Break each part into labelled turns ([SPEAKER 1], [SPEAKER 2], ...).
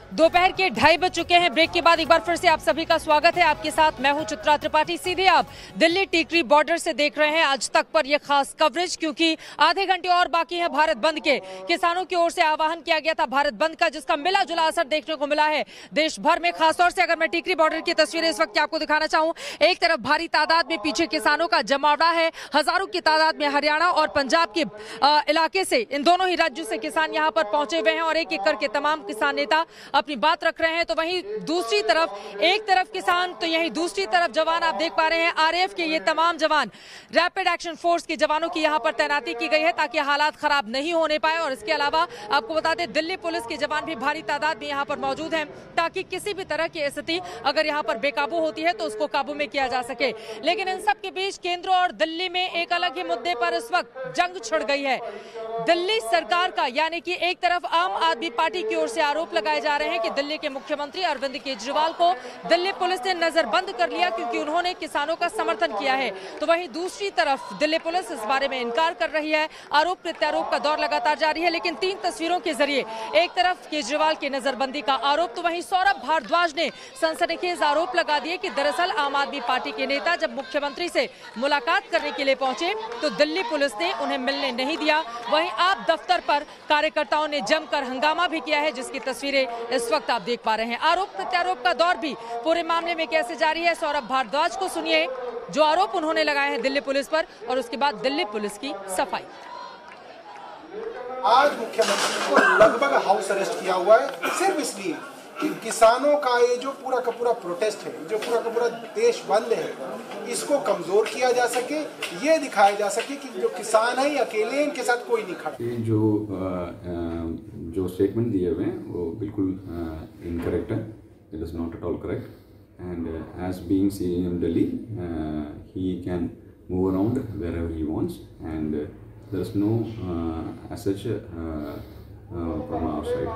[SPEAKER 1] दोपहर के 2:30 बज चुके हैं। ब्रेक के बाद एक बार फिर से आप सभी का स्वागत है। आपके साथ मैं हूं चित्रा त्रिपाठी। सीधे आप दिल्ली टिकरी बॉर्डर से देख रहे हैं आज तक पर यह खास कवरेज, क्योंकि आधे घंटे और बाकी है भारत बंद के। किसानों की ओर से आह्वान किया गया था भारत बंद का, जिसका मिला जुला असर देखने को मिला है देश भर में। खासतौर से अगर मैं टिकरी बॉर्डर की तस्वीरें इस वक्त आपको दिखाना चाहूं, एक तरफ भारी तादाद में पीछे किसानों का जमावड़ा है, हजारों की तादाद में हरियाणा और पंजाब के इलाके से, इन दोनों ही राज्यों से किसान यहाँ पर पहुंचे हुए हैं और एक एक करके तमाम किसान नेता अपनी बात रख रहे हैं। तो वहीं दूसरी तरफ, एक तरफ किसान तो यहीं दूसरी तरफ जवान आप देख पा रहे हैं। आरएएफ के ये तमाम जवान, रैपिड एक्शन फोर्स के जवानों की यहाँ पर तैनाती की गई है ताकि हालात खराब नहीं होने पाए। और इसके अलावा आपको बता दें, दिल्ली पुलिस के जवान भी भारी तादाद में यहाँ पर मौजूद हैं ताकि किसी भी तरह की स्थिति अगर यहाँ पर बेकाबू होती है तो उसको काबू में किया जा सके। लेकिन इन सब के बीच केंद्र और दिल्ली में एक अलग ही मुद्दे पर इस वक्त जंग छिड़ गई है। दिल्ली सरकार का, यानी कि एक तरफ आम आदमी पार्टी की ओर से आरोप लगाए जा रहे हैं कि दिल्ली के मुख्यमंत्री अरविंद केजरीवाल को दिल्ली पुलिस ने नजरबंद कर लिया क्योंकि उन्होंने किसानों का समर्थन किया है। तो वहीं दूसरी तरफ दिल्ली पुलिस इस बारे में इनकार कर रही है। आरोप प्रत्यारोप का दौर लगातार जारी है। लेकिन 3 तस्वीरों के जरिए एक तरफ केजरीवाल की नजरबंदी का आरोप, तो वहीं सौरभ भारद्वाज ने सनसनीखेज आरोप लगा दिए कि दरअसल आम आदमी पार्टी के नेता जब मुख्यमंत्री से मुलाकात करने के लिए पहुंचे तो दिल्ली पुलिस ने उन्हें मिलने नहीं दिया। वहीं आप दफ्तर पर कार्यकर्ताओं ने जमकर हंगामा भी किया है, जिसकी तस्वीरें इस वक्त आप देख पा रहे हैं। आरोप प्रत्यारोप का दौर भी पूरे मामले में कैसे जारी है, सौरभ भारद्वाज को सुनिए जो आरोप उन्होंने लगाए हैं दिल्ली पुलिस पर, और उसके बाद दिल्ली पुलिस की सफाई।
[SPEAKER 2] आज मुख्यमंत्री को लगभग हाउस अरेस्ट किया हुआ है सिर्फ इसलिए कि किसानों का ये जो पूरा का पूरा प्रोटेस्ट है, जो पूरा का पूरा देश बंद है, इसको कमजोर किया जा सके, ये दिखाया जा सके कि जो किसान है अकेले, इनके साथ कोई नहीं खड़ा।
[SPEAKER 3] जो स्टेटमेंट दिए हुए हैं वो बिल्कुल इनकरेक्ट है। It is not at all correct and as being CM Delhi he can move around wherever he wants and there is no as such from our side.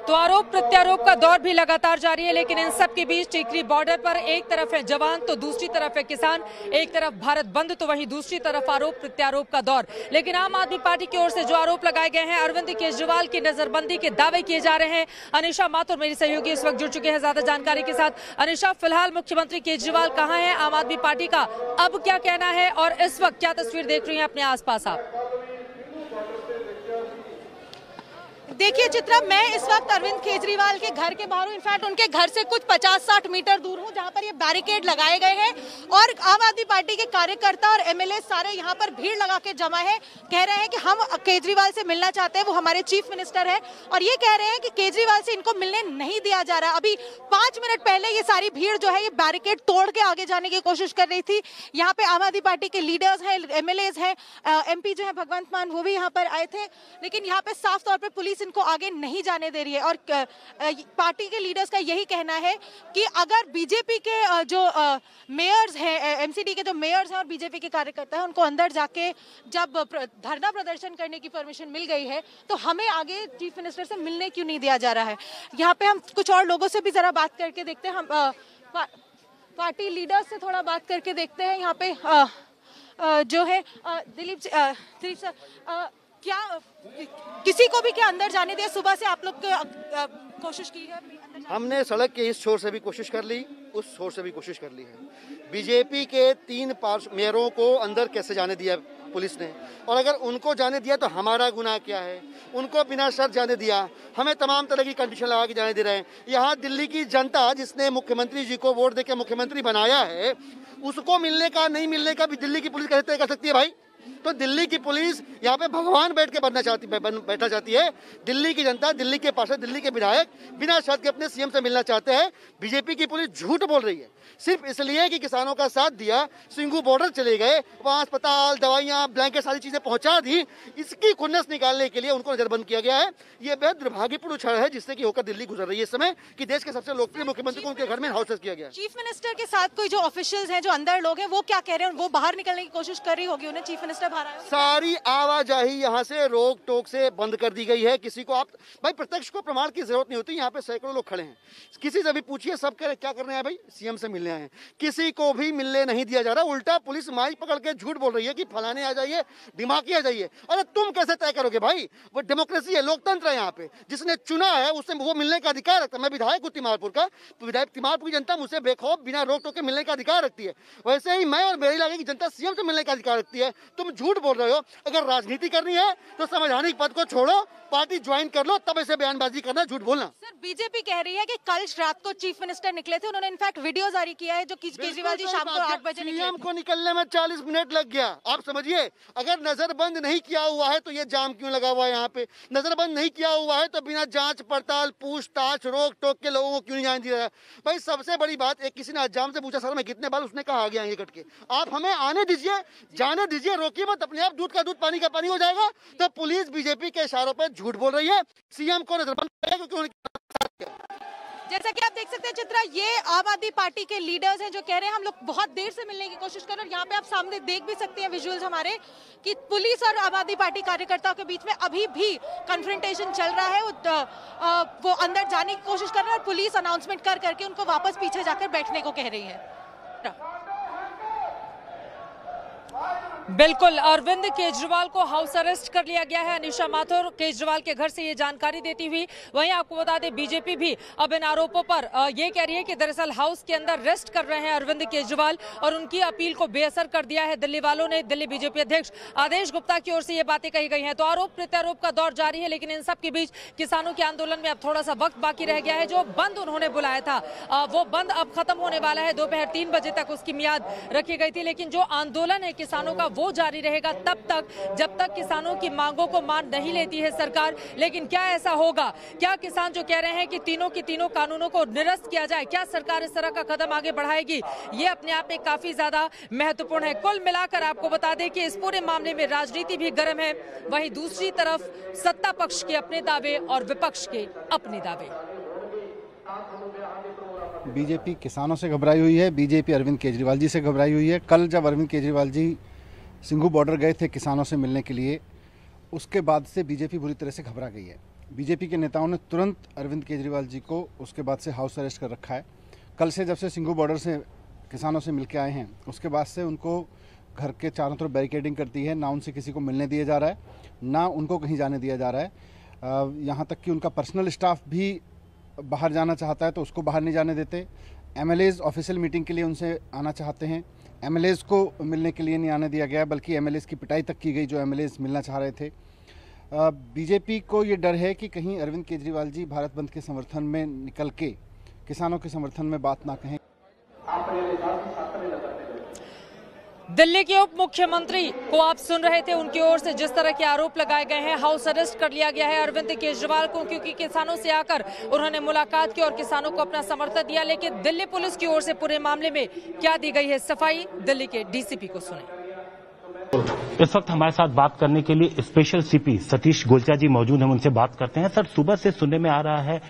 [SPEAKER 1] तो आरोप प्रत्यारोप का दौर भी लगातार जारी है। लेकिन इन सब के बीच टिकरी बॉर्डर पर एक तरफ है जवान तो दूसरी तरफ है किसान, एक तरफ भारत बंद तो वहीं दूसरी तरफ आरोप प्रत्यारोप का दौर। लेकिन आम आदमी पार्टी की ओर से जो आरोप लगाए गए हैं, अरविंद केजरीवाल की नजरबंदी के दावे किए जा रहे हैं। अनिशा माथुर मेरी सहयोगी इस वक्त जुड़ चुके हैं ज्यादा जानकारी के साथ। अनिशा, फिलहाल मुख्यमंत्री केजरीवाल कहाँ है, आम आदमी पार्टी का अब क्या कहना है और इस वक्त क्या तस्वीर देख रही हैं अपने आसपास आप?
[SPEAKER 4] देखिए चित्रा, मैं इस वक्त अरविंद केजरीवाल के घर के बाहर हूँ। इनफैक्ट उनके घर से कुछ 50-60 मीटर दूर हूँ, जहाँ पर ये बैरिकेड लगाए गए हैं और आम आदमी पार्टी के कार्यकर्ता और एमएलए सारे यहाँ पर भीड़ लगा के जमा है। कह रहे हैं कि हम केजरीवाल से मिलना चाहते हैं, वो हमारे चीफ मिनिस्टर है, और ये कह रहे हैं कि केजरीवाल से इनको मिलने नहीं दिया जा रहा। अभी 5 मिनट पहले ये सारी भीड़ जो है ये बैरिकेड तोड़ के आगे जाने की कोशिश कर रही थी। यहाँ पे आम आदमी पार्टी के लीडर्स हैं, एमएलएज हैं, एमपी जो है भगवंत मान, वो भी यहाँ पर आए थे। लेकिन यहाँ पे साफ तौर पर पुलिस इनको आगे नहीं जाने दे रही है और पार्टी के लीडर्स का यही कहना है कि अगर बीजेपी के जो मेयर्स हैं, एमसीडी के जो मेयर्स हैं और बीजेपी के कार्यकर्ता हैं, उनको अंदर जाके जब धरना प्रदर्शन करने की परमिशन मिल गई है तो हमें आगे चीफ मिनिस्टर से मिलने क्यों नहीं दिया जा रहा है। यहाँ पे हम कुछ और लोगों से भी जरा बात करके देखते हैं। हम पार्टी लीडर्स से थोड़ा बात करके देखते हैं। यहाँ पे जो है दिलीप सर, क्या किसी को भी क्या अंदर जाने दिया? सुबह से आप लोग कोशिश की है?
[SPEAKER 5] हमने सड़क के इस छोर से भी कोशिश कर ली, उस छोर से भी कोशिश कर ली है। बीजेपी के 3 मेयरों को अंदर कैसे जाने दिया पुलिस ने, और अगर उनको जाने दिया तो हमारा गुनाह क्या है? उनको बिना शर्त जाने दिया, हमें तमाम तरह की कंडीशन लगा के जाने दे रहे हैं। यहाँ दिल्ली की जनता जिसने मुख्यमंत्री जी को वोट देकर मुख्यमंत्री बनाया है, उसको मिलने का नहीं मिलने का भी दिल्ली की पुलिस कैसे तय कर सकती है भाई? तो दिल्ली की पुलिस यहाँ पे भगवान बैठा चाहती है। दिल्ली की जनता, दिल्ली के पार्षद, दिल्ली के विधायक बिना शर्त के अपने सीएम से मिलना चाहते हैं। बीजेपी की पुलिस झूठ बोल रही है सिर्फ इसलिए कि किसानों का साथ दिया, सिंगू बॉर्डर चले गए, वहाँ अस्पताल, दवाइयाँ, ब्लैंकेट, सारी चीजें पहुंचा दी। इसकी खुन्नस निकालने के लिए उनको नजरबंद किया गया है। ये बेहद दुर्भाग्यपूर्ण क्षण है जिससे कि होकर दिल्ली गुजर रही है इस समय कि देश के सबसे लोकप्रिय मुख्यमंत्री को उनके घर में हाउस अरेस्ट किया गया।
[SPEAKER 4] चीफ मिनिस्टर के साथ कोई जो ऑफिशियल्स हैं, जो अंदर लोग हैं, वो क्या कह रहे हैं? वो बाहर निकलने की कोशिश कर रही होगी, उन्हें चीफ मिनिस्टर बाहर आया।
[SPEAKER 5] सारी आवाजाही यहाँ से रोक टोक से बंद कर दी गई है। किसी को आप भाई प्रत्यक्ष को प्रमाण की जरूरत नहीं होती। यहाँ पे सैकड़ों लोग खड़े हैं, किसी से भी पूछिए, सब क्या कर रहे हैं भाई? सीएम से मिलने आए हैं। किसी को भी मिलने नहीं दिया जा रहा। उल्टा पुलिस माइक पकड़ के झूठ बोल रही है कि फलाने आ जाइए, दिमागी आ जाइए। अरे तुम कैसे तय करोगे भाई? वो डेमोक्रेसी है, लोकतंत्र है। यहाँ पे जिसने चुना है उससे वो मिलने का अधिकार रखता है। मैं विधायक हूँ तिमारपुर का, विधायक तिमारपुर की जनता मुझसे बेखौफ बिना रोक टोक के मिलने का अधिकार रखती है। वैसे ही मैं और मेरे इलाके की जनता सीएम से मिलने का अधिकार रखती है। तुम झूठ बोल रहे हो। अगर राजनीति करनी है तो संवैधानिक पद को छोड़ो, पार्टी ज्वाइन कर लो, तब ऐसे बयानबाजी करना, झूठ बोलना।
[SPEAKER 4] सर, बीजेपी कह रही है कि कल रात को चीफ मिनिस्टर निकले थे, उन्होंने इनफैक्ट वीडियो जारी किया है जो केजरीवाल जी शाम को 8 बजे निकले।
[SPEAKER 5] सीएम को निकलने में 40 मिनट लग गया। आप समझिए, अगर नजरबंद नहीं किया हुआ है तो ये जाम क्यों लगा हुआ है? यहाँ पे नजरबंद नहीं किया हुआ है तो बिना जांच पड़ताल, पूछताछ, रोक टोक के लोगों को क्यों नहीं जाने दिया? भाई सबसे बड़ी बात, एक किसी ने अजाम से पूछा, सर मैं कितने बार, उसने कहा आ गया ये कट के। आप हमें आने दीजिए, जाने दीजिए, रोकिए मत। अपने आप दूध का दूध पानी का पानी हो जाएगा। तो पुलिस बीजेपी के इशारों पर झूठ बोल रही है। सीएम को नजरबंद करेगा क्योंकि
[SPEAKER 4] जैसा कि आप देख सकते हैं चित्रा, ये आम आदमी पार्टी के लीडर्स हैं जो कह रहे हैं हम लोग बहुत देर से मिलने की कोशिश कर रहे हैं। और यहाँ पे आप सामने देख भी सकते हैं विजुअल्स हमारे कि पुलिस और आम आदमी पार्टी कार्यकर्ताओं के बीच में अभी भी कन्फ्रंटेशन चल रहा है। वो अंदर जाने की कोशिश कर रहे हैं और पुलिस अनाउंसमेंट कर करके उनको वापस पीछे जाकर बैठने को कह रही है।
[SPEAKER 1] बिल्कुल, अरविंद केजरीवाल को हाउस अरेस्ट कर लिया गया है। अनिशा माथुर केजरीवाल के घर से ये जानकारी देती हुई। वहीं आपको बता दें बीजेपी भी अब इन आरोपों पर ये कह रही है कि दरअसल हाउस के अंदर रेस्ट कर रहे हैं अरविंद केजरीवाल और उनकी अपील को बेअसर कर दिया है दिल्ली वालों ने। दिल्ली बीजेपी अध्यक्ष आदेश गुप्ता की ओर से ये बातें कही गई हैं। तो आरोप प्रत्यारोप का दौर जारी है, लेकिन इन सब के बीच किसानों के आंदोलन में अब थोड़ा सा वक्त बाकी रह गया है। जो बंद उन्होंने बुलाया था वो बंद अब खत्म होने वाला है। दोपहर 3 बजे तक उसकी मियाद रखी गई थी, लेकिन जो आंदोलन है किसानों का वो जारी रहेगा तब तक जब तक किसानों की मांगों को मान नहीं लेती है सरकार। लेकिन क्या ऐसा होगा? क्या किसान जो कह रहे हैं कि तीनों की तीनों कानूनों को निरस्त किया जाए, क्या सरकार इस तरह का कदम आगे बढ़ाएगी? ये अपने आप में काफी ज्यादा महत्वपूर्ण है। कुल मिलाकर आपको बता दें कि इस पूरे मामले में राजनीति भी गर्म है, वहीं दूसरी तरफ सत्ता पक्ष के अपने दावे और विपक्ष के अपने दावे।
[SPEAKER 6] बीजेपी किसानों से घबराई हुई है, बीजेपी अरविंद केजरीवाल जी से घबराई हुई है। कल जब अरविंद केजरीवाल जी सिंघू बॉर्डर गए थे किसानों से मिलने के लिए, उसके बाद से बीजेपी बुरी तरह से घबरा गई है। बीजेपी के नेताओं ने तुरंत अरविंद केजरीवाल जी को उसके बाद से हाउस अरेस्ट कर रखा है। कल से जब से सिंघू बॉर्डर से किसानों से मिलके आए हैं, उसके बाद से उनको घर के चारों तरफ बैरिकेडिंग करती है। ना उनसे किसी को मिलने दिया जा रहा है, ना उनको कहीं जाने दिया जा रहा है। यहाँ तक कि उनका पर्सनल स्टाफ भी बाहर जाना चाहता है तो उसको बाहर नहीं जाने देते। एमएलएज ऑफिशियल मीटिंग के लिए उनसे आना चाहते हैं, एमएलएज को मिलने के लिए नहीं आने दिया गया, बल्कि एमएलएज की पिटाई तक की गई जो एमएलएज मिलना चाह रहे थे। बीजेपी को ये डर है कि कहीं अरविंद केजरीवाल जी भारत बंद के समर्थन में निकल के किसानों के समर्थन में बात ना कहें।
[SPEAKER 1] दिल्ली के उप मुख्यमंत्री को आप सुन रहे थे, उनकी ओर से जिस तरह के आरोप लगाए गए हैं। हाउस अरेस्ट कर लिया गया है अरविंद केजरीवाल को क्योंकि किसानों से आकर उन्होंने मुलाकात की और किसानों को अपना समर्थन दिया। लेकिन दिल्ली पुलिस की ओर से पूरे मामले में क्या दी गई है सफाई, दिल्ली के डीसीपी को सुने।
[SPEAKER 7] इस वक्त हमारे साथ बात करने के लिए स्पेशल सीपी सतीश गोलचा जी मौजूद हैं, उनसे बात करते हैं। सर, सुबह से सुनने में आ रहा है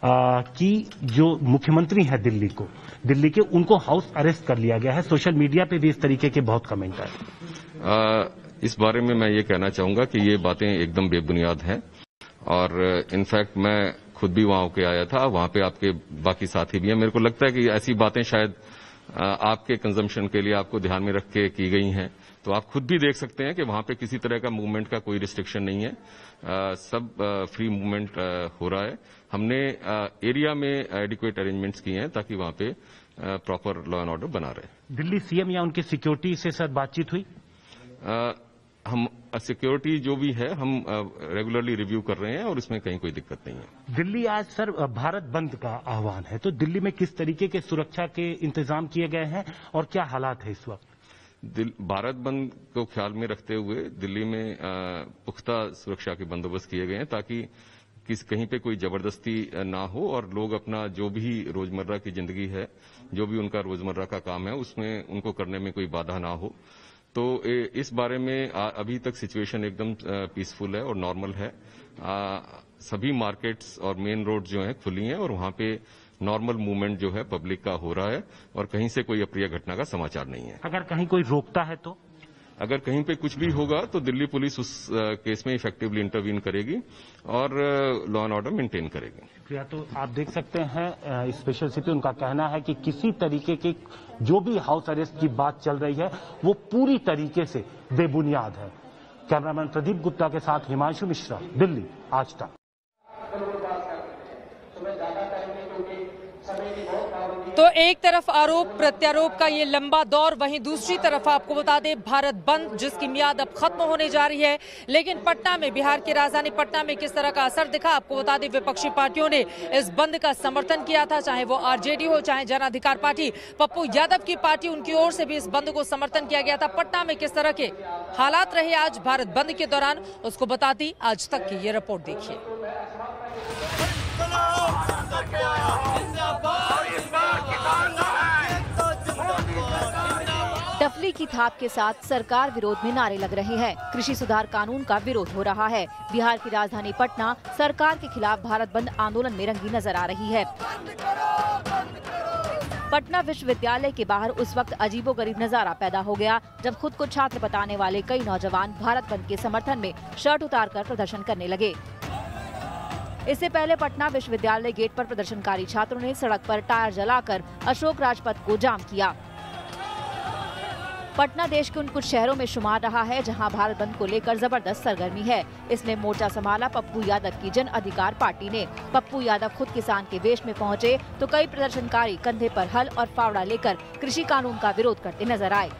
[SPEAKER 7] कि जो मुख्यमंत्री है दिल्ली के, उनको हाउस अरेस्ट कर लिया गया है। सोशल मीडिया पे भी इस तरीके के बहुत कमेंट आए।
[SPEAKER 8] इस बारे में मैं ये कहना चाहूंगा कि ये बातें एकदम बेबुनियाद हैं और इनफैक्ट मैं खुद भी वहां होके आया था, वहां पे आपके बाकी साथी भी हैं। मेरे को लगता है कि ऐसी बातें शायद आपके कंजम्पशन के लिए आपको ध्यान में रख के की गई हैं। तो आप खुद भी देख सकते हैं कि वहां पे किसी तरह का मूवमेंट का कोई रिस्ट्रिक्शन नहीं है, सब फ्री मूवमेंट हो रहा है। हमने एरिया में एडिक्वेट अरेंजमेंट्स किए हैं ताकि वहां पे प्रॉपर लॉ एंड ऑर्डर बना रहे।
[SPEAKER 7] दिल्ली सीएम या उनकी सिक्योरिटी से सर बातचीत हुई?
[SPEAKER 8] हम सिक्योरिटी जो भी है हम रेगुलरली रिव्यू कर रहे हैं और इसमें कहीं कोई दिक्कत नहीं है।
[SPEAKER 7] दिल्ली आज सर भारत बंद का आह्वान है, तो दिल्ली में किस तरीके के सुरक्षा के इंतजाम किए गए हैं और क्या हालात है इस वक्त?
[SPEAKER 8] भारत बंद को ख्याल में रखते हुए दिल्ली में पुख्ता सुरक्षा के बंदोबस्त किए गए हैं ताकि कहीं पे कोई जबरदस्ती ना हो और लोग अपना जो भी रोजमर्रा की जिंदगी है, जो भी उनका रोजमर्रा का काम है, उसमें उनको करने में कोई बाधा ना हो। तो इस बारे में अभी तक सिचुएशन एकदम पीसफुल है और नॉर्मल है। सभी मार्केट्स और मेन रोड जो हैं खुली हैं और वहां पे नॉर्मल मूवमेंट जो है पब्लिक का हो रहा है और कहीं से कोई अप्रिय घटना का समाचार नहीं है।
[SPEAKER 7] अगर कहीं कोई रोकता है तो
[SPEAKER 8] अगर कहीं पे कुछ भी होगा तो दिल्ली पुलिस उस केस में इफेक्टिवली इंटरवीन करेगी और लॉ एंड ऑर्डर मेंटेन करेगी।
[SPEAKER 7] प्रिया, तो आप देख सकते हैं स्पेशल सीपी उनका कहना है कि किसी तरीके की जो भी हाउस अरेस्ट की बात चल रही है वो पूरी तरीके से बेबुनियाद है। कैमरामैन प्रदीप गुप्ता के साथ हिमांशु मिश्रा, दिल्ली, आज तक।
[SPEAKER 1] तो एक तरफ आरोप प्रत्यारोप का ये लंबा दौर, वहीं दूसरी तरफ आपको बता दें भारत बंद जिसकी मियाद अब खत्म होने जा रही है। लेकिन पटना में, बिहार की राजधानी पटना में किस तरह का असर दिखा, आपको बता दें विपक्षी पार्टियों ने इस बंद का समर्थन किया था, चाहे वो आरजेडी हो, चाहे जन अधिकार पार्टी, पप्पू यादव की पार्टी, उनकी ओर से भी इस बंद को समर्थन किया गया था। पटना में किस तरह के हालात रहे आज भारत बंद के दौरान, उसको बताती आज तक की ये रिपोर्ट देखिए।
[SPEAKER 9] टफली की थाप के साथ सरकार विरोध में नारे लग रहे हैं। कृषि सुधार कानून का विरोध हो रहा है। बिहार की राजधानी पटना सरकार के खिलाफ भारत बंद आंदोलन में रंगी नजर आ रही है। पटना विश्वविद्यालय के बाहर उस वक्त अजीबोगरीब नजारा पैदा हो गया जब खुद को छात्र बताने वाले कई नौजवान भारत बंद के समर्थन में शर्ट उतारकर प्रदर्शन करने लगे। इससे पहले पटना विश्वविद्यालय गेट पर प्रदर्शनकारी छात्रों ने सड़क पर टायर जलाकर अशोक राजपथ को जाम किया। पटना देश के उन कुछ शहरों में शुमार रहा है जहां भारत बंद को लेकर जबरदस्त सरगर्मी है। इसमें मोर्चा संभाला पप्पू यादव की जन अधिकार पार्टी ने। पप्पू यादव खुद किसान के वेश में पहुंचे तो कई प्रदर्शनकारी कंधे पर हल और फावड़ा लेकर कृषि कानून का विरोध करते नजर आए।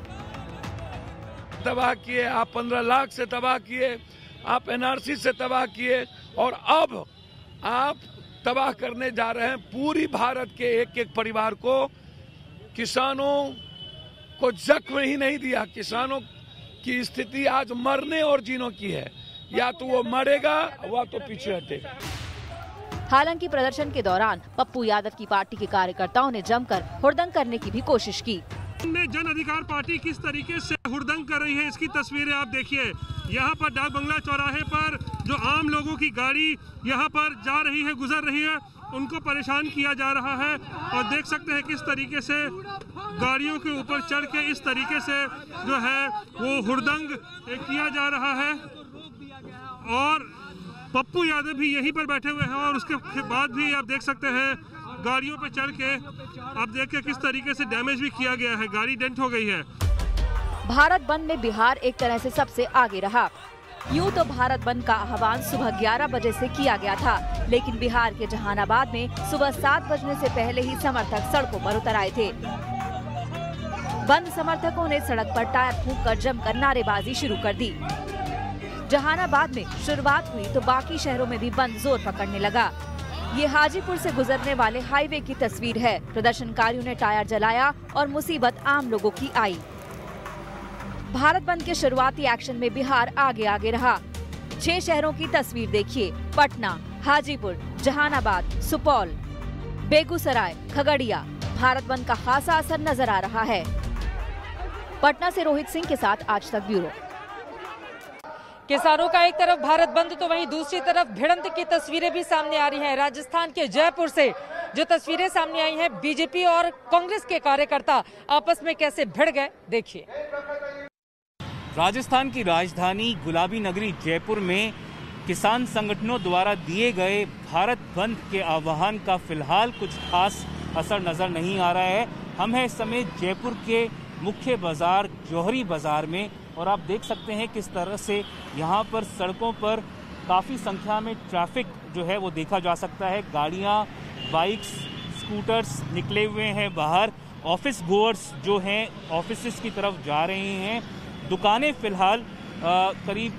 [SPEAKER 10] तबाह किए, आप 15 लाख से तबाह किए, आप एनआरसी से तबाह किए और अब आप तबाह करने जा रहे हैं पूरी भारत के एक एक परिवार को। किसानों को जख्म ही नहीं दिया, किसानों की स्थिति आज मरने और जीने की है, या तो वो मरेगा या तो पीछे हटेगा।
[SPEAKER 9] हालांकि प्रदर्शन के दौरान पप्पू यादव की पार्टी के कार्यकर्ताओं ने जमकर हुड़दंग करने की भी कोशिश की।
[SPEAKER 11] जन अधिकार पार्टी किस तरीके से हुड़दंग कर रही है इसकी तस्वीरें आप देखिए। यहाँ पर डाक बंगला चौराहे पर जो आम लोगों की गाड़ी यहाँ पर जा रही है, गुजर रही है, उनको परेशान किया जा रहा है और देख सकते हैं किस तरीके से गाड़ियों के ऊपर चढ़ के इस तरीके से जो है वो हुड़दंग किया जा रहा है। और पप्पू यादव भी यहीं पर बैठे हुए हैं और उसके बाद भी आप देख सकते हैं गाड़ियों पर चढ़ के आप देखिए किस तरीके से डैमेज भी किया गया है, गाड़ी डेंट हो गई है।
[SPEAKER 9] भारत बंद में बिहार एक तरह से सबसे आगे रहा। यूं तो भारत बंद का आह्वान सुबह 11 बजे से किया गया था, लेकिन बिहार के जहानाबाद में सुबह 7 बजने से पहले ही समर्थक सड़कों पर उतर आए थे। बंद समर्थकों ने सड़क पर टायर फूंककर जमकर नारेबाजी शुरू कर दी। जहानाबाद में शुरुआत हुई तो बाकी शहरों में भी बंद जोर पकड़ने लगा। ये हाजीपुर से गुजरने वाले हाईवे की तस्वीर है। प्रदर्शनकारियों ने टायर जलाया और मुसीबत आम लोगों की आई। भारत बंद के शुरुआती एक्शन में बिहार आगे आगे रहा। 6 शहरों की तस्वीर देखिए, पटना, हाजीपुर, जहानाबाद, सुपौल, बेगूसराय, खगड़िया। भारत बंद का खासा असर नजर आ रहा है। पटना से रोहित सिंह के साथ आज तक ब्यूरो।
[SPEAKER 1] किसानों का एक तरफ भारत बंद तो वहीं दूसरी तरफ भिड़ंत की तस्वीरें भी सामने आ रही हैं। राजस्थान के जयपुर से जो तस्वीरें सामने आई हैं, बीजेपी और कांग्रेस के कार्यकर्ता आपस में कैसे भिड़ गए, देखिए।
[SPEAKER 12] राजस्थान की राजधानी गुलाबी नगरी जयपुर में किसान संगठनों द्वारा दिए गए भारत बंद के आह्वान का फिलहाल कुछ खास असर नजर नहीं आ रहा है। हम हैं इस समय जयपुर के मुख्य बाजार जौहरी बाजार में और आप देख सकते हैं किस तरह से यहाँ पर सड़कों पर काफ़ी संख्या में ट्रैफिक जो है वो देखा जा सकता है। गाड़ियाँ, बाइक्स, स्कूटर्स निकले हुए हैं बाहर। ऑफिस गोअर्स जो हैं ऑफिस की तरफ जा रहे हैं। दुकानें फिलहाल करीब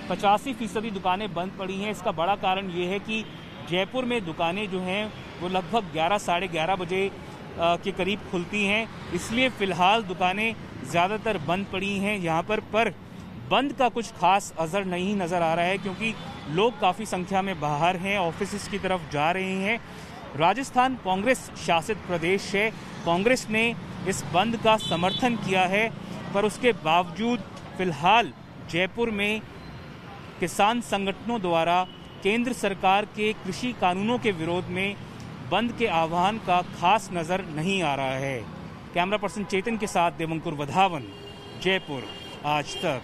[SPEAKER 12] 85% दुकानें बंद पड़ी हैं। इसका बड़ा कारण ये है कि जयपुर में दुकानें जो हैं वो लगभग 11 साढ़े 11 बजे के करीब खुलती हैं, इसलिए फ़िलहाल दुकानें ज़्यादातर बंद पड़ी हैं यहाँ पर बंद का कुछ खास असर नहीं नज़र आ रहा है क्योंकि लोग काफ़ी संख्या में बाहर हैं, ऑफिस की तरफ जा रहे हैं। राजस्थान कांग्रेस शासित प्रदेश है। कांग्रेस ने इस बंद का समर्थन किया है, पर उसके बावजूद फ़िलहाल जयपुर में किसान संगठनों द्वारा केंद्र सरकार के कृषि कानूनों के विरोध में बंद के आह्वान का खास नज़र नहीं आ रहा है। कैमरा पर्सन चेतन के साथ देवंकुर वधावन, जयपुर। आज तक।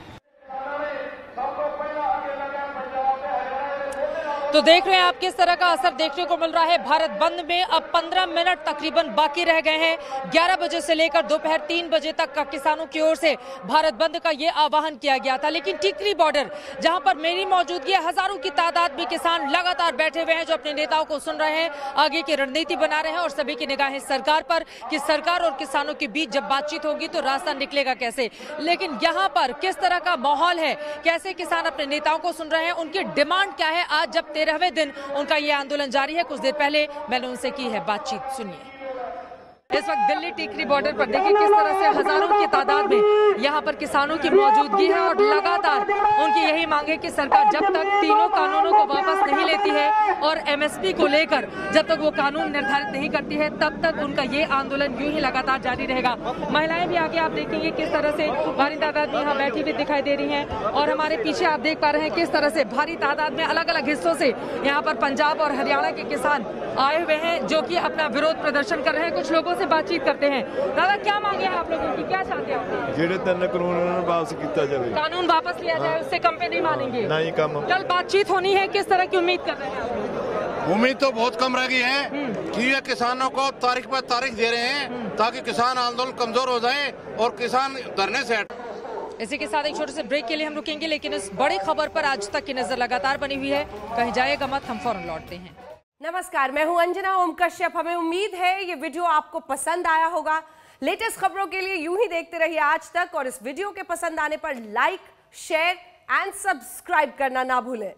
[SPEAKER 1] तो देख रहे हैं आप किस तरह का असर देखने को मिल रहा है। भारत बंद में अब 15 मिनट तकरीबन बाकी रह गए हैं। 11 बजे से लेकर दोपहर 3 बजे तक का किसानों की ओर से भारत बंद का ये आह्वान किया गया था, लेकिन टिकरी बॉर्डर जहां पर मेरी मौजूदगी है, हजारों की तादाद में किसान लगातार बैठे हुए हैं जो अपने नेताओं को सुन रहे हैं, आगे की रणनीति बना रहे हैं और सभी की निगाहें सरकार पर कि सरकार और किसानों के बीच जब बातचीत होगी तो रास्ता निकलेगा कैसे। लेकिन यहाँ पर किस तरह का माहौल है, कैसे किसान अपने नेताओं को सुन रहे हैं, उनकी डिमांड क्या है। आज जब 13वें दिन उनका ये आंदोलन जारी है, कुछ देर पहले मैंने उनसे की है बातचीत, सुनिए। इस वक्त दिल्ली टिकरी बॉर्डर पर देखिए किस तरह से हजारों की तादाद में यहाँ पर किसानों की मौजूदगी है और लगातार उनकी यही मांग है कि सरकार जब तक तीनों कानूनों को वापस नहीं लेती है और एमएसपी को लेकर जब तक वो कानून निर्धारित नहीं करती है तब तक उनका ये आंदोलन यूं ही लगातार जारी रहेगा। महिलाएं भी आगे आप देखेंगे किस तरह से भारी तादाद में यहाँ बैठी हुई दिखाई दे रही हैं और हमारे पीछे आप देख पा रहे हैं किस तरह से भारी तादाद में अलग अलग हिस्सों से यहाँ पर पंजाब और हरियाणा के किसान आए हुए हैं जो कि अपना विरोध प्रदर्शन कर रहे हैं। कुछ लोगों से बातचीत करते हैं। दादा क्या मांगे हैं आप लोगों की, क्या चाहते हैं?
[SPEAKER 13] जेड़े 3 कानून वापस किया जाए,
[SPEAKER 1] कानून वापस लिया जाए, उससे कम पे नहीं मानेंगे।
[SPEAKER 13] नहीं कम।
[SPEAKER 1] कल बातचीत होनी है, किस तरह की उम्मीद कर रहे हैं?
[SPEAKER 14] उम्मीद तो बहुत कम रह गई है कि ये किसानों को तारीख पर तारीख दे रहे हैं ताकि किसान आंदोलन कमजोर हो जाए और किसान धरने से हट।
[SPEAKER 1] इसी के साथ एक छोटे से ब्रेक के लिए हम रुकेंगे, लेकिन इस बड़ी खबर पर आज तक की नजर लगातार बनी हुई है, कहीं जाएगा मत, हम फौरन लौटते हैं।
[SPEAKER 15] नमस्कार, मैं हूं अंजना ओम कश्यप। हमें उम्मीद है ये वीडियो आपको पसंद आया होगा। लेटेस्ट खबरों के लिए यूं ही देखते रहिए आज तक और इस वीडियो के पसंद आने पर लाइक, शेयर एंड सब्सक्राइब करना ना भूलें।